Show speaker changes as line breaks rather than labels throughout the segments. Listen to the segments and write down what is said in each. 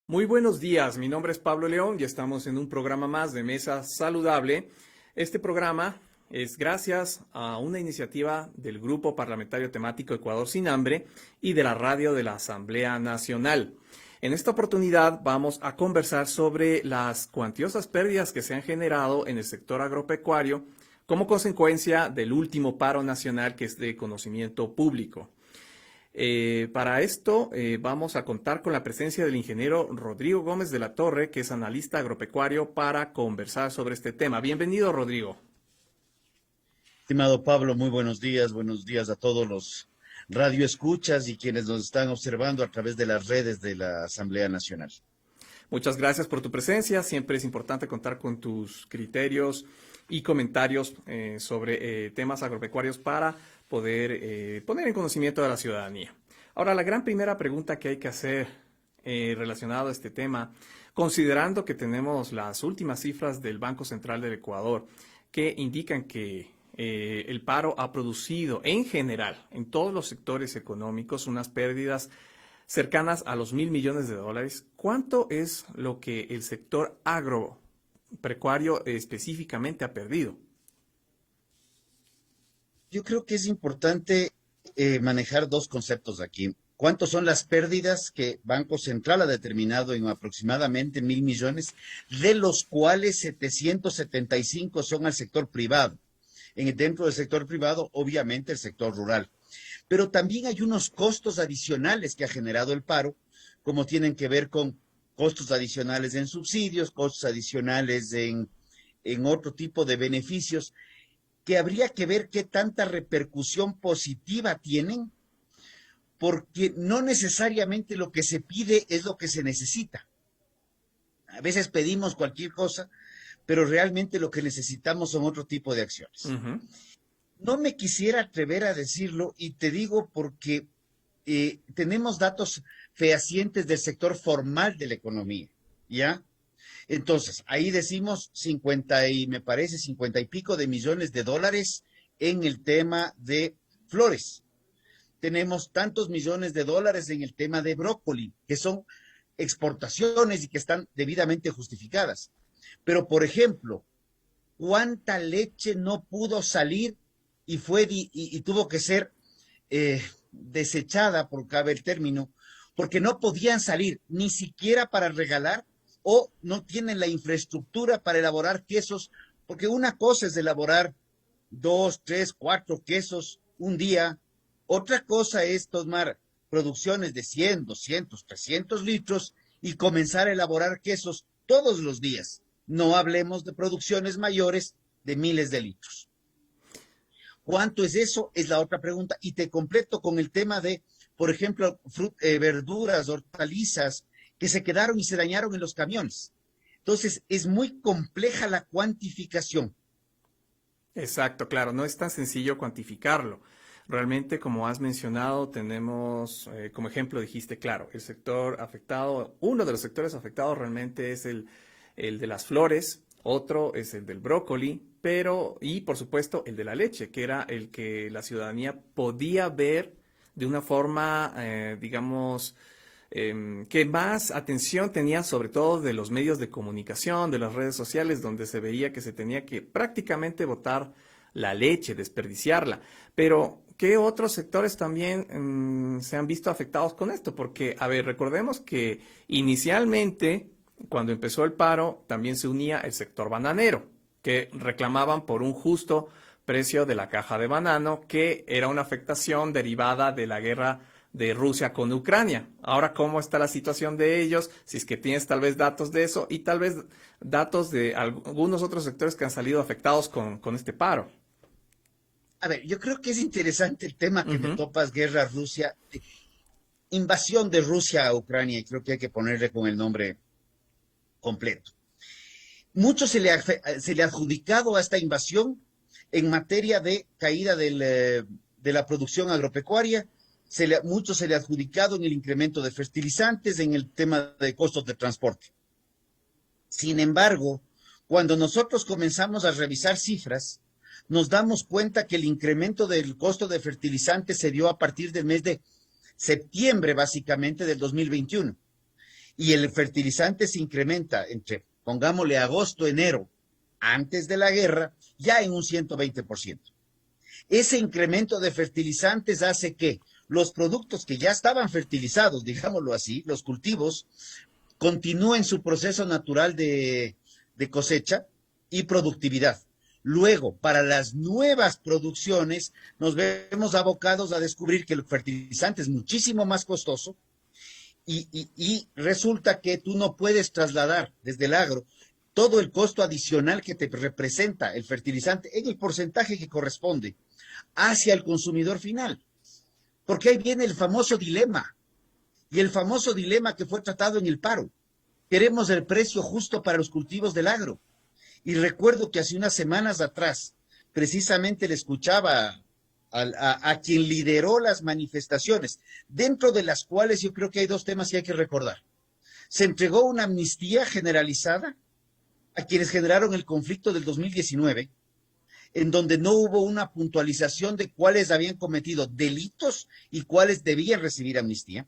Muy buenos días, mi nombre es Pablo León y estamos en un programa más de Mesa Saludable. Este programa es gracias a una iniciativa del Grupo Parlamentario Temático Ecuador Sin Hambre y de la radio de la Asamblea Nacional. En esta oportunidad vamos a conversar sobre las cuantiosas pérdidas que se han generado en el sector agropecuario como consecuencia del último paro nacional que es de conocimiento público. Para esto vamos a contar con la presencia del ingeniero Rodrigo Gómez de la Torre, que es analista agropecuario, para conversar sobre este tema. Bienvenido, Rodrigo.
Estimado Pablo, muy buenos días a todos los radioescuchas y quienes nos están observando a través de las redes de la Asamblea Nacional.
Muchas gracias por tu presencia. Siempre es importante contar con tus criterios y comentarios sobre temas agropecuarios para poder poner en conocimiento de la ciudadanía. Ahora, la gran primera pregunta que hay que hacer relacionado a este tema, considerando que tenemos las últimas cifras del Banco Central del Ecuador que indican que el paro ha producido en general en todos los sectores económicos unas pérdidas cercanas a los $1.000 millones. ¿Cuánto es lo que el sector agropecuario específicamente ha perdido?
Yo creo que es importante manejar dos conceptos aquí. ¿Cuántos son las pérdidas que Banco Central ha determinado en aproximadamente 1.000 millones, de los cuales 775 son al sector privado? Dentro del sector privado, obviamente, el sector rural. Pero también hay unos costos adicionales que ha generado el paro, como tienen que ver con costos adicionales en subsidios, costos adicionales en otro tipo de beneficios, que habría que ver qué tanta repercusión positiva tienen, porque no necesariamente lo que se pide es lo que se necesita. A veces pedimos cualquier cosa, pero realmente lo que necesitamos son otro tipo de acciones.
Uh-huh.
No me quisiera atrever a decirlo y te digo porque tenemos datos fehacientes del sector formal de la economía, ¿ya? Entonces, ahí decimos 50 y pico de millones de dólares en el tema de flores. Tenemos tantos millones de dólares en el tema de brócoli, que son exportaciones y que están debidamente justificadas. Pero, por ejemplo, ¿cuánta leche no pudo salir y tuvo que ser desechada, por cabe el término, porque no podían salir ni siquiera para regalar o no tienen la infraestructura para elaborar quesos? Porque una cosa es elaborar 2, 3, 4 quesos un día, otra cosa es tomar producciones de 100, 200, 300 litros y comenzar a elaborar quesos todos los días. No hablemos de producciones mayores de miles de litros. ¿Cuánto es eso? Es la otra pregunta. Y te completo con el tema de, por ejemplo, verduras, hortalizas, que se quedaron y se dañaron en los camiones. Entonces, es muy compleja la cuantificación.
Exacto, claro, no es tan sencillo cuantificarlo. Realmente, como has mencionado, tenemos, como ejemplo, dijiste, claro, el sector afectado, uno de los sectores afectados realmente es el de las flores, otro es el del brócoli, y por supuesto el de la leche, que era el que la ciudadanía podía ver de una forma, digamos, que más atención tenía sobre todo de los medios de comunicación, de las redes sociales, donde se veía que se tenía que prácticamente botar la leche, desperdiciarla. Pero, ¿qué otros sectores también se han visto afectados con esto? Porque, a ver, recordemos que inicialmente, cuando empezó el paro, también se unía el sector bananero, que reclamaban por un justo precio de la caja de banano, que era una afectación derivada de la guerra de Rusia con Ucrania. Ahora, ¿cómo está la situación de ellos? Si es que tienes tal vez datos de eso y tal vez datos de algunos otros sectores que han salido afectados con este paro.
A ver, yo creo que es interesante el tema que me
Uh-huh.
topas, guerra Rusia, invasión de Rusia a Ucrania, y creo que hay que ponerle con el nombre completo. Mucho se le ha adjudicado a esta invasión en materia de caída de la producción agropecuaria, mucho se le ha adjudicado en el incremento de fertilizantes, en el tema de costos de transporte. Sin embargo, cuando nosotros comenzamos a revisar cifras, nos damos cuenta que el incremento del costo de fertilizantes se dio a partir del mes de septiembre, básicamente, del 2021. y el fertilizante se incrementa entre, pongámosle, agosto, enero, antes de la guerra, ya en un 120%. Ese incremento de fertilizantes hace que los productos que ya estaban fertilizados, digámoslo así, los cultivos, continúen su proceso natural de cosecha y productividad. Luego, para las nuevas producciones, nos vemos abocados a descubrir que el fertilizante es muchísimo más costoso y resulta que tú no puedes trasladar desde el agro todo el costo adicional que te representa el fertilizante en el porcentaje que corresponde hacia el consumidor final. Porque ahí viene el famoso dilema, y el famoso dilema que fue tratado en el paro. Queremos el precio justo para los cultivos del agro. Y recuerdo que hace unas semanas atrás, precisamente le escuchaba a quien lideró las manifestaciones, dentro de las cuales yo creo que hay dos temas que hay que recordar. Se entregó una amnistía generalizada a quienes generaron el conflicto del 2019, en donde no hubo una puntualización de cuáles habían cometido delitos y cuáles debían recibir amnistía.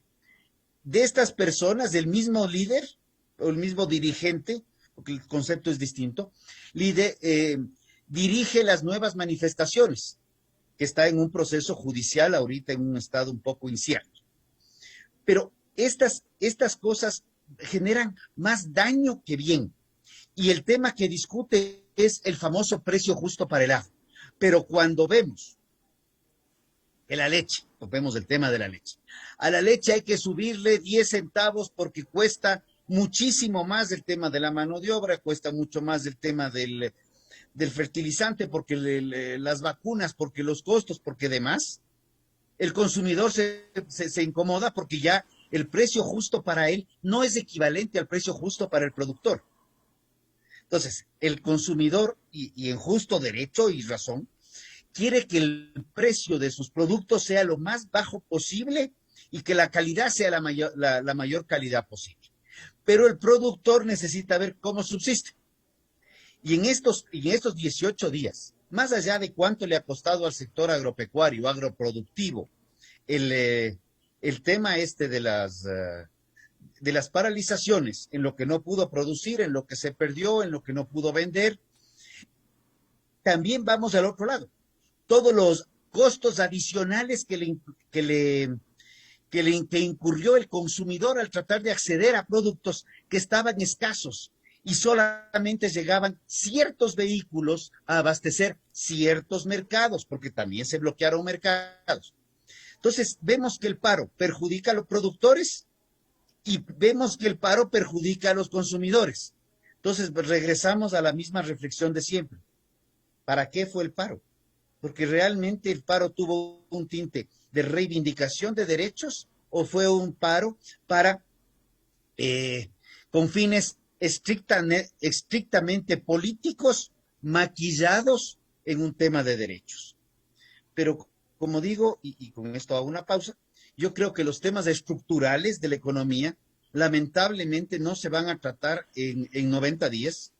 De estas personas, del mismo líder o el mismo dirigente, porque el concepto es distinto, dirige las nuevas manifestaciones, que está en un proceso judicial ahorita en un estado un poco incierto. Pero estas cosas generan más daño que bien. Y el tema que discute es el famoso precio justo para el agro. Pero cuando vemos que la leche, vemos el tema de la leche, a la leche hay que subirle 10 centavos porque cuesta muchísimo más el tema de la mano de obra, cuesta mucho más el tema del fertilizante, porque las vacunas, porque los costos, porque demás, el consumidor se incomoda porque ya el precio justo para él no es equivalente al precio justo para el productor. Entonces, el consumidor, y en justo derecho y razón, quiere que el precio de sus productos sea lo más bajo posible y que la calidad sea la mayor calidad posible. Pero el productor necesita ver cómo subsiste. Y en estos 18 días, más allá de cuánto le ha costado al sector agropecuario, agroproductivo, el tema de las paralizaciones, en lo que no pudo producir, en lo que se perdió, en lo que no pudo vender, también vamos al otro lado. Todos los costos adicionales que incurrió el consumidor al tratar de acceder a productos que estaban escasos y solamente llegaban ciertos vehículos a abastecer ciertos mercados, porque también se bloquearon mercados. Entonces, vemos que el paro perjudica a los productores y vemos que el paro perjudica a los consumidores. Entonces, regresamos a la misma reflexión de siempre. ¿Para qué fue el paro? Porque realmente el paro tuvo un tinte de reivindicación de derechos o fue un paro para, con fines estrictamente políticos, maquillados en un tema de derechos. Pero, como digo, y con esto hago una pausa, yo creo que los temas estructurales de la economía lamentablemente no se van a tratar en 90 días.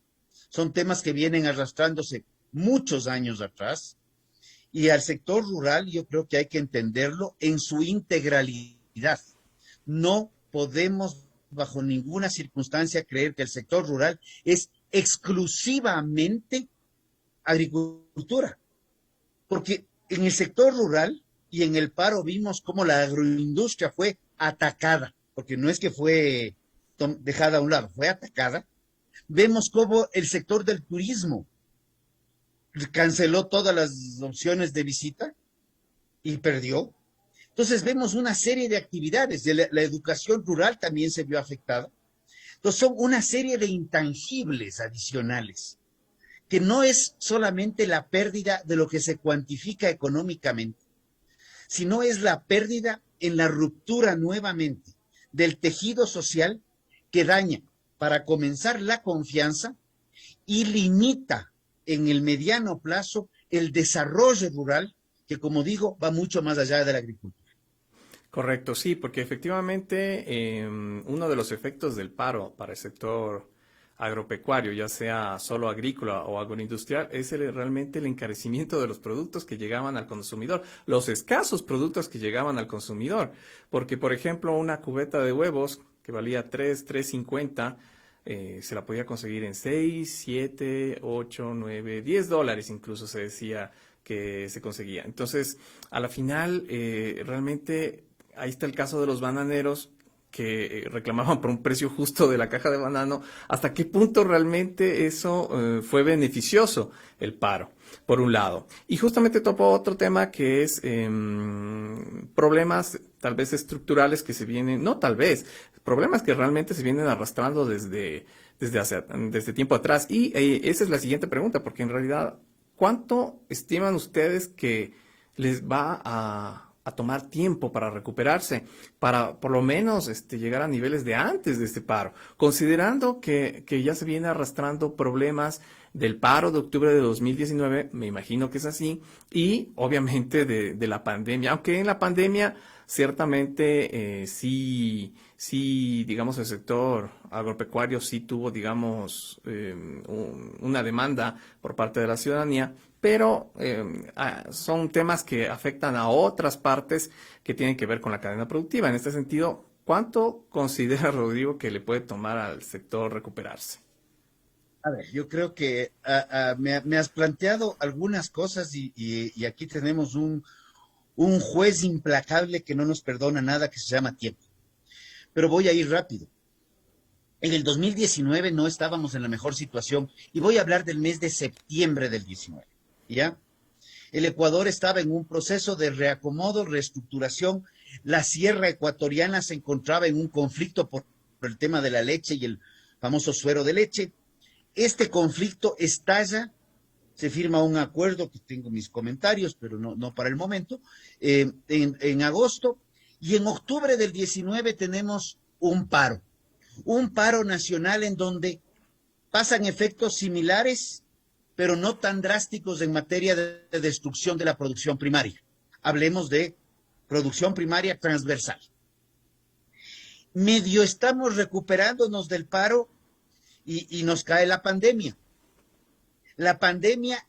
Son temas que vienen arrastrándose muchos años atrás. Y al sector rural yo creo que hay que entenderlo en su integralidad. No podemos bajo ninguna circunstancia creer que el sector rural es exclusivamente agricultura. Porque en el sector rural y en el paro vimos cómo la agroindustria fue atacada, porque no es que fue dejada a un lado, fue atacada. Vemos cómo el sector del turismo canceló todas las opciones de visita y perdió. Entonces vemos una serie de actividades, la educación rural también se vio afectada. Entonces son una serie de intangibles adicionales, que no es solamente la pérdida de lo que se cuantifica económicamente, sino es la pérdida en la ruptura nuevamente del tejido social que daña, para comenzar, la confianza y limita en el mediano plazo el desarrollo rural, que como digo, va mucho más allá de la agricultura.
Correcto, sí, porque efectivamente uno de los efectos del paro para el sector agropecuario, ya sea solo agrícola o agroindustrial, es realmente el encarecimiento de los productos que llegaban al consumidor, los escasos productos que llegaban al consumidor, porque por ejemplo una cubeta de huevos que valía 3.50, se la podía conseguir en 6, 7, 8, 9, 10 dólares incluso se decía que se conseguía. Entonces, a la final, realmente ahí está el caso de los bananeros que reclamaban por un precio justo de la caja de banano. ¿Hasta qué punto realmente eso fue beneficioso, el paro? Por un lado. Y justamente topo otro tema que es problemas tal vez estructurales que se vienen, no tal vez, problemas que realmente se vienen arrastrando desde tiempo atrás. Y esa es la siguiente pregunta, porque en realidad, ¿cuánto estiman ustedes que les va a tomar tiempo para recuperarse, para por lo menos llegar a niveles de antes de este paro, considerando que ya se viene arrastrando problemas del paro de octubre de 2019, me imagino que es así, y obviamente de la pandemia, aunque en la pandemia ciertamente sí, digamos, el sector agropecuario sí tuvo, digamos, una demanda por parte de la ciudadanía, pero son temas que afectan a otras partes que tienen que ver con la cadena productiva. En este sentido, ¿cuánto considera Rodrigo que le puede tomar al sector recuperarse?
A ver, yo creo que me has planteado algunas cosas y aquí tenemos un juez implacable que no nos perdona nada, que se llama tiempo. Pero voy a ir rápido. En el 2019 no estábamos en la mejor situación y voy a hablar del mes de septiembre del 19, ¿ya? El Ecuador estaba en un proceso de reacomodo, reestructuración. La sierra ecuatoriana se encontraba en un conflicto por el tema de la leche y el famoso suero de leche. Este conflicto estalla, se firma un acuerdo, que tengo mis comentarios, pero no para el momento, en agosto, y en octubre del 19 tenemos un paro nacional en donde pasan efectos similares, pero no tan drásticos en materia de destrucción de la producción primaria. Hablemos de producción primaria transversal. Medio estamos recuperándonos del paro y nos cae la pandemia. La pandemia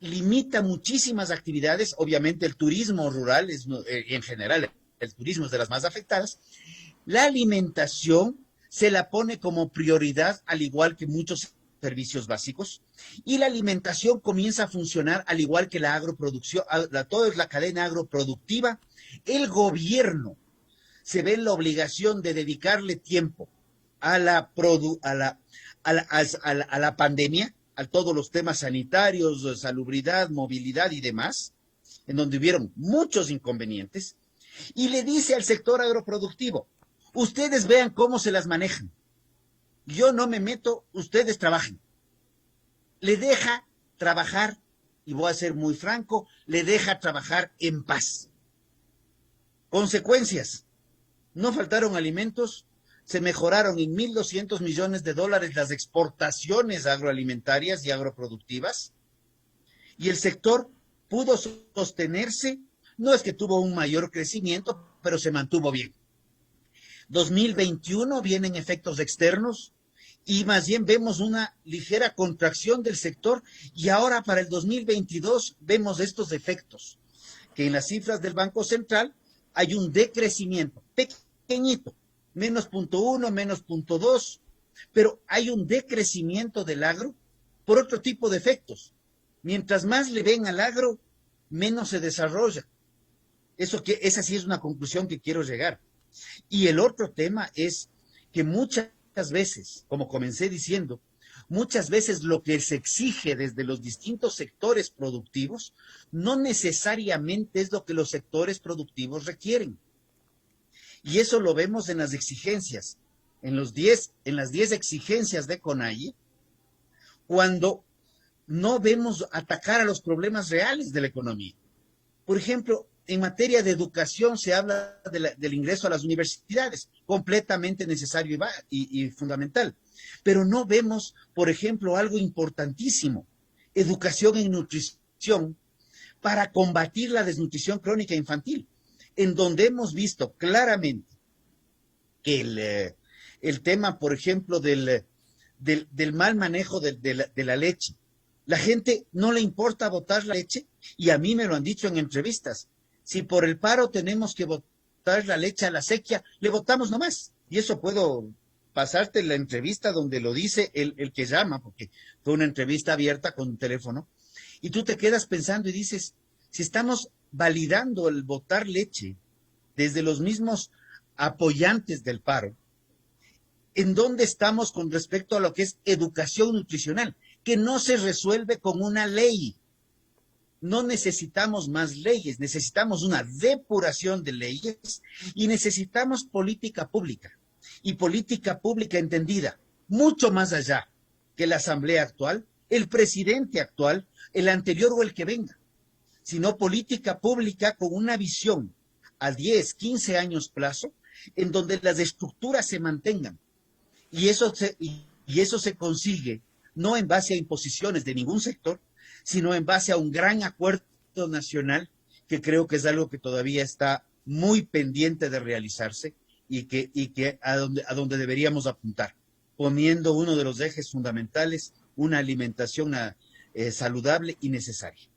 limita muchísimas actividades, obviamente el turismo rural es, en general, el turismo es de las más afectadas. La alimentación se la pone como prioridad, al igual que muchos servicios básicos, y la alimentación comienza a funcionar al igual que la agroproducción, toda la cadena agroproductiva. El gobierno se ve en la obligación de dedicarle tiempo a la pandemia, a todos los temas sanitarios, salubridad, movilidad y demás, en donde hubieron muchos inconvenientes, y le dice al sector agroproductivo, ustedes vean cómo se las manejan, yo no me meto, ustedes trabajen. Le deja trabajar, y voy a ser muy franco, le deja trabajar en paz. Consecuencias, no faltaron alimentos, se mejoraron en 1.200 millones de dólares las exportaciones agroalimentarias y agroproductivas, y el sector pudo sostenerse, no es que tuvo un mayor crecimiento, pero se mantuvo bien. 2021 vienen efectos externos y más bien vemos una ligera contracción del sector, y ahora para el 2022 vemos estos efectos, que en las cifras del Banco Central hay un decrecimiento pequeñito, menos 0.1, menos 0.2, pero hay un decrecimiento del agro por otro tipo de efectos. Mientras más le ven al agro, menos se desarrolla. Esa sí es una conclusión que quiero llegar. Y el otro tema es que muchas veces, como comencé diciendo, muchas veces lo que se exige desde los distintos sectores productivos no necesariamente es lo que los sectores productivos requieren. Y eso lo vemos en las exigencias, en las 10 exigencias de CONAIE, cuando no vemos atacar a los problemas reales de la economía. Por ejemplo, en materia de educación se habla del ingreso a las universidades, completamente necesario y fundamental. Pero no vemos, por ejemplo, algo importantísimo, educación en nutrición para combatir la desnutrición crónica infantil, en donde hemos visto claramente que el tema, por ejemplo, del mal manejo de la leche, la gente no le importa botar la leche, y a mí me lo han dicho en entrevistas. Si por el paro tenemos que botar la leche a la sequía, le botamos nomás. Y eso puedo pasarte la entrevista donde lo dice el que llama, porque fue una entrevista abierta con un teléfono, y tú te quedas pensando y dices, si estamos validando el botar leche desde los mismos apoyantes del paro, ¿en dónde estamos con respecto a lo que es educación nutricional? Que no se resuelve con una ley. No necesitamos más leyes, necesitamos una depuración de leyes y necesitamos política pública. Y política pública entendida mucho más allá que la asamblea actual, el presidente actual, el anterior o el que venga, sino política pública con una visión a 10, 15 años plazo, en donde las estructuras se mantengan. Y eso se consigue no en base a imposiciones de ningún sector, sino en base a un gran acuerdo nacional que creo que es algo que todavía está muy pendiente de realizarse y que a donde deberíamos apuntar, poniendo uno de los ejes fundamentales, una alimentación saludable y necesaria.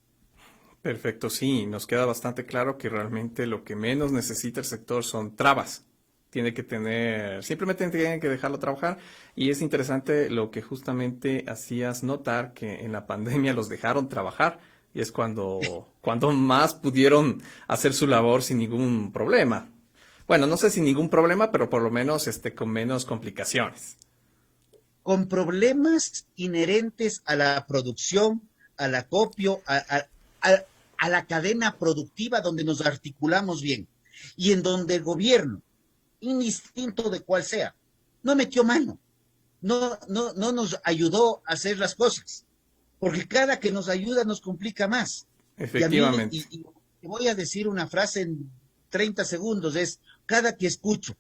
Perfecto, sí, nos queda bastante claro que realmente lo que menos necesita el sector son trabas. Tiene que tener, simplemente tienen que dejarlo trabajar. Y es interesante lo que justamente hacías notar que en la pandemia los dejaron trabajar y es cuando más pudieron hacer su labor sin ningún problema. Bueno, no sé si ningún problema, pero por lo menos con menos complicaciones.
Con problemas inherentes a la producción, al acopio, a, a la cadena productiva donde nos articulamos bien y en donde el gobierno, indistinto de cuál sea, no metió mano, no nos ayudó a hacer las cosas, porque cada que nos ayuda nos complica más. Y a mí,
Efectivamente.
y te voy a decir una frase en 30 segundos, es, cada que escucho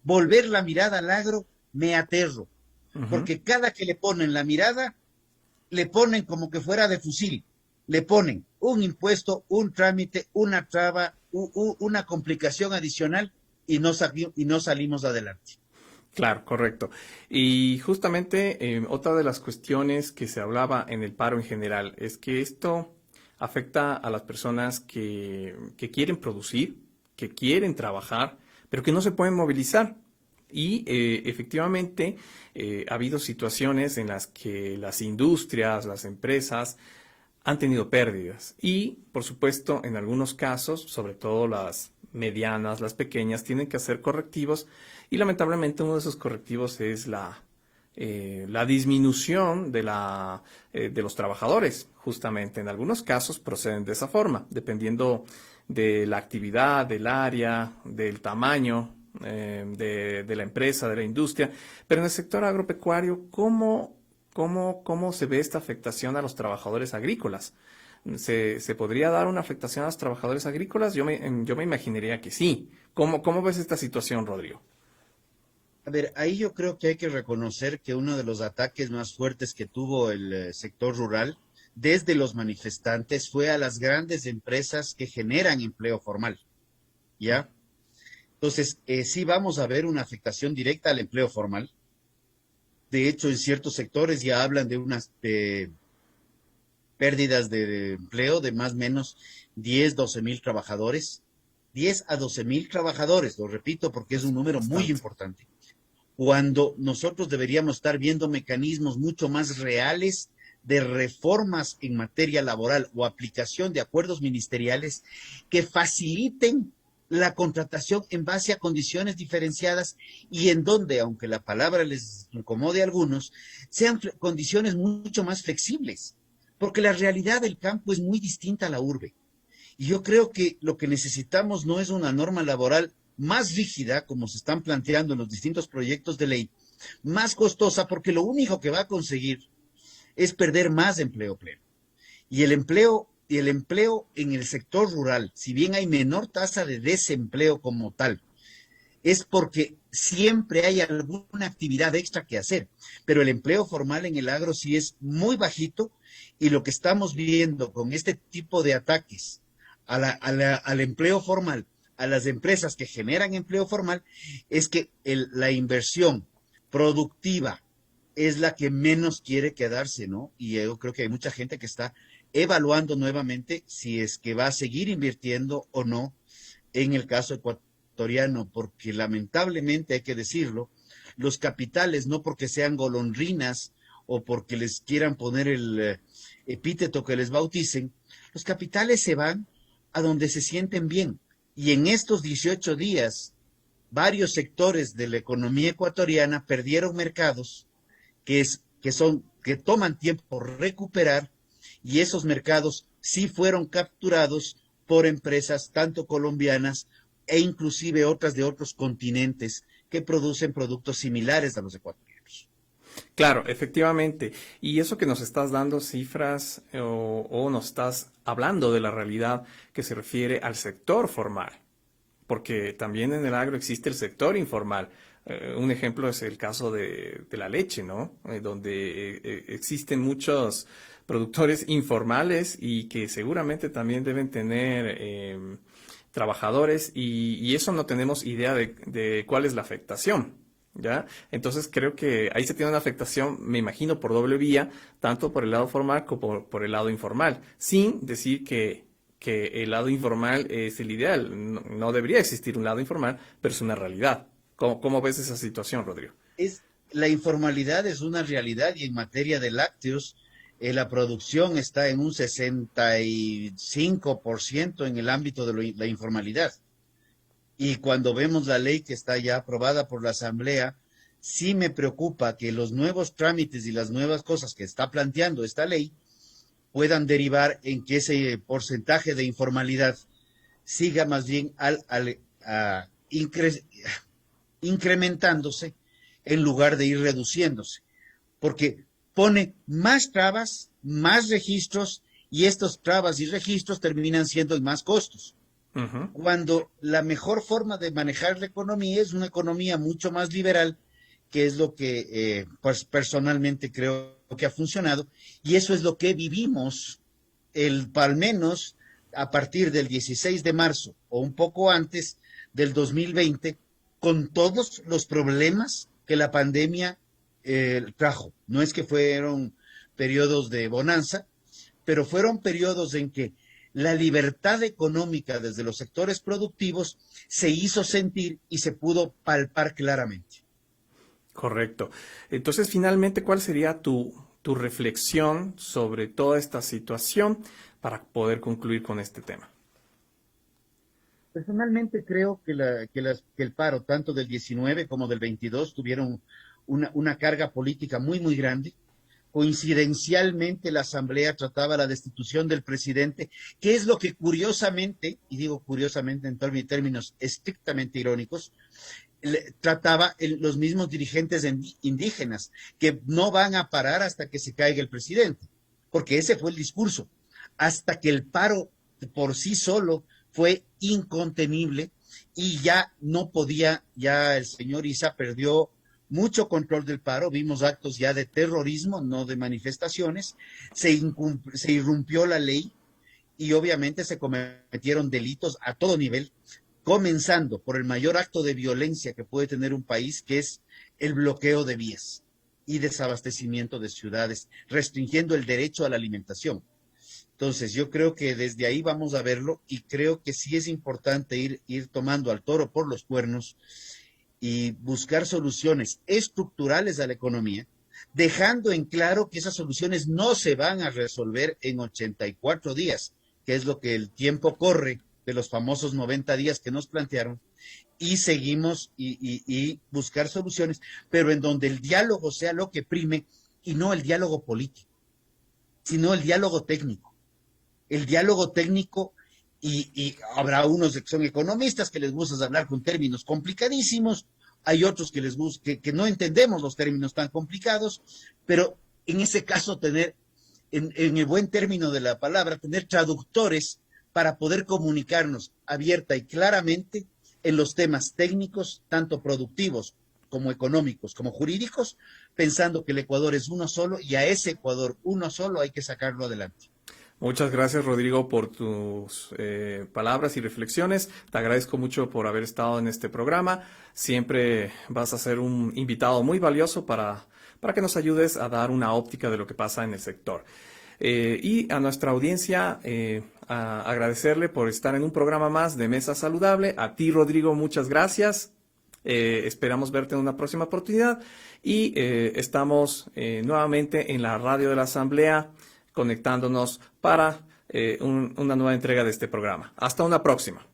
volver la mirada al agro, me aterro,
Ujú.
porque cada que le ponen la mirada, le ponen como que fuera de fusil, le ponen un impuesto, un trámite, una traba, una complicación adicional y no salimos adelante.
Claro, correcto. Y justamente otra de las cuestiones que se hablaba en el paro en general es que esto afecta a las personas que quieren producir, que quieren trabajar, pero que no se pueden movilizar. Y efectivamente ha habido situaciones en las que las industrias, las empresas han tenido pérdidas. Y, por supuesto, en algunos casos, sobre todo las medianas, las pequeñas, tienen que hacer correctivos y lamentablemente uno de esos correctivos es la disminución de los trabajadores. Justamente en algunos casos proceden de esa forma, dependiendo de la actividad, del área, del tamaño de la empresa, de la industria. Pero en el sector agropecuario, ¿cómo se ve esta afectación a los trabajadores agrícolas? ¿Se podría dar una afectación a los trabajadores agrícolas? Yo me imaginaría que sí. ¿Cómo ves esta situación, Rodrigo?
A ver, ahí yo creo que hay que reconocer que uno de los ataques más fuertes que tuvo el sector rural desde los manifestantes fue a las grandes empresas que generan empleo formal, ¿ya? Entonces, sí vamos a ver una afectación directa al empleo formal. De hecho, en ciertos sectores ya hablan de unas pérdidas de empleo de más o menos 10, 12 mil trabajadores. 10 a 12 mil trabajadores, lo repito porque es un número muy
Bastante.
importante. Cuando nosotros deberíamos estar viendo mecanismos mucho más reales de reformas en materia laboral o aplicación de acuerdos ministeriales que faciliten la contratación en base a condiciones diferenciadas y en donde, aunque la palabra les incomode a algunos, sean condiciones mucho más flexibles, porque la realidad del campo es muy distinta a la urbe. Y yo creo que lo que necesitamos no es una norma laboral más rígida, como se están planteando en los distintos proyectos de ley, más costosa, porque lo único que va a conseguir es perder más empleo pleno. Y el empleo en el sector rural, si bien hay menor tasa de desempleo como tal, es porque siempre hay alguna actividad extra que hacer. Pero el empleo formal en el agro sí es muy bajito y lo que estamos viendo con este tipo de ataques al empleo formal, a las empresas que generan empleo formal, es que la inversión productiva es la que menos quiere quedarse, ¿no? Y yo creo que hay mucha gente que está evaluando nuevamente si es que va a seguir invirtiendo o no en el caso ecuatoriano, porque lamentablemente hay que decirlo, los capitales, no porque sean golondrinas o porque les quieran poner el epíteto que les bauticen, los capitales se van a donde se sienten bien. Y en estos 18 días, varios sectores de la economía ecuatoriana perdieron mercados que toman tiempo recuperar, y esos mercados sí fueron capturados por empresas tanto colombianas e inclusive otras de otros continentes que producen productos similares a los ecuatorianos.
Claro, efectivamente. Y eso que nos estás dando cifras o nos estás hablando de la realidad que se refiere al sector formal, porque también en el agro existe el sector informal. Un ejemplo es el caso de la leche, ¿no? Donde existen muchos productores informales y que seguramente también deben tener trabajadores y eso no tenemos idea de cuál es la afectación. ¿Ya? Entonces creo que ahí se tiene una afectación, me imagino, por doble vía, tanto por el lado formal como por el lado informal, sin decir que el lado informal es el ideal. No, no debería existir un lado informal, pero es una realidad. ¿Cómo ves esa situación, Rodrigo?
La informalidad es una realidad, y en materia de lácteos, la producción está en un 65% en el ámbito de la informalidad. Y cuando vemos la ley que está ya aprobada por la Asamblea, sí me preocupa que los nuevos trámites y las nuevas cosas que está planteando esta ley puedan derivar en que ese porcentaje de informalidad siga más bien incrementándose en lugar de ir reduciéndose, porque pone más trabas, más registros, y estos trabas y registros terminan siendo en más costos.
Ujú.
Cuando la mejor forma de manejar la economía es una economía mucho más liberal, que es lo que pues personalmente creo que ha funcionado, y eso es lo que vivimos al menos a partir del 16 de marzo o un poco antes del 2020, con todos los problemas que la pandemia trajo. No es que fueron periodos de bonanza, pero fueron periodos en que la libertad económica desde los sectores productivos se hizo sentir y se pudo palpar claramente.
Correcto. Entonces, finalmente, ¿cuál sería tu reflexión sobre toda esta situación para poder concluir con este tema?
Personalmente creo que el paro, tanto del 19 como del 22, tuvieron una carga política muy, muy grande. Coincidencialmente, la Asamblea trataba la destitución del presidente, que es lo que curiosamente, y digo curiosamente en términos estrictamente irónicos, trataba los mismos dirigentes indígenas, que no van a parar hasta que se caiga el presidente, porque ese fue el discurso, hasta que el paro por sí solo fue incontenible y ya no podía, ya el señor Issa perdió mucho control del paro, vimos actos ya de terrorismo, no de manifestaciones, se irrumpió la ley y obviamente se cometieron delitos a todo nivel, comenzando por el mayor acto de violencia que puede tener un país, que es el bloqueo de vías y desabastecimiento de ciudades, restringiendo el derecho a la alimentación. Entonces, yo creo que desde ahí vamos a verlo, y creo que sí es importante ir tomando al toro por los cuernos y buscar soluciones estructurales a la economía, dejando en claro que esas soluciones no se van a resolver en 84 días, que es lo que el tiempo corre de los famosos 90 días que nos plantearon, y seguimos y buscar soluciones, pero en donde el diálogo sea lo que prime, y no el diálogo político, sino el diálogo técnico. El diálogo técnico, y habrá unos que son economistas que les gusta hablar con términos complicadísimos, hay otros que les gusta, que no entendemos los términos tan complicados, pero en ese caso tener, en el buen término de la palabra, tener traductores para poder comunicarnos abierta y claramente en los temas técnicos, tanto productivos como económicos, como jurídicos, pensando que el Ecuador es uno solo, y a ese Ecuador uno solo hay que sacarlo adelante.
Muchas gracias, Rodrigo, por tus palabras y reflexiones. Te agradezco mucho por haber estado en este programa. Siempre vas a ser un invitado muy valioso para que nos ayudes a dar una óptica de lo que pasa en el sector. Y a nuestra audiencia, a agradecerle por estar en un programa más de Mesa Saludable. A ti, Rodrigo, muchas gracias. Esperamos verte en una próxima oportunidad y estamos nuevamente en la radio de la Asamblea conectándonos para una nueva entrega de este programa. Hasta una próxima.